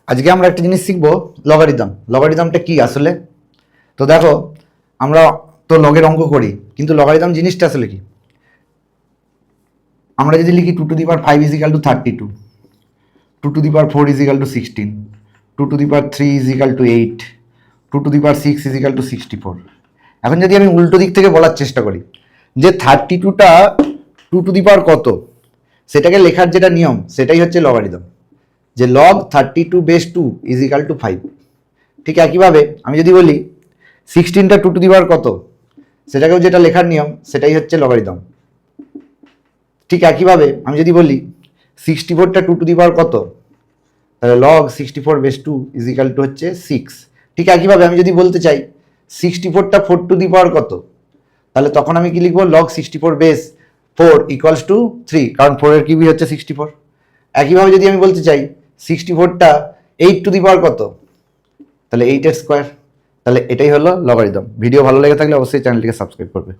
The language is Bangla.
আজকে আমরা একটা জিনিস শিখবো, লগারিদম। লগারিদমটা কি আসলে? তো দেখো, আমরা তো লগের অঙ্ক করি, কিন্তু লগারিদম জিনিসটা আসলে কি? আমরা যদি লিখি 2^5 is equal to 32, 2^4 is equal to 16, 2^3 is equal to 8, 2^6 is equal to 64। এখন যদি আমি উল্টো দিক থেকে বলার চেষ্টা করি যে 32টা 2^, কত সেটাকে লেখার যেটা নিয়ম সেটাই হচ্ছে লগারিদম, যে লগ 32 বেস 2 ইজিক্যাল টু 5। ঠিক একইভাবে আমি যদি বলি 16টা 2^, কত সেটাকেও যেটা লেখার নিয়ম সেটাই হচ্ছে লগারিদম। ঠিক একইভাবে আমি যদি বলি 64টা 2^, কত, তাহলে লগ 64 বেস 2 ইজিক্যাল টু হচ্ছে 6। ঠিক একইভাবে আমি যদি বলতে চাই 64টা 4^, কত, তাহলে তখন আমি কি লিখবো? লগ 64 বেস 4 ইকুয়ালস টু 3, কারণ 4 এর কিউবই হচ্ছে 64। একইভাবে যদি আমি বলতে চাই 64টা 8^, কত, তাহলে 8 এর স্কোয়ার। তাহলে এটাই হলো লগারিদম। ভিডিও ভালো লেগে থাকলে অবশ্যই চ্যানেলটিকে সাবস্ক্রাইব করবে।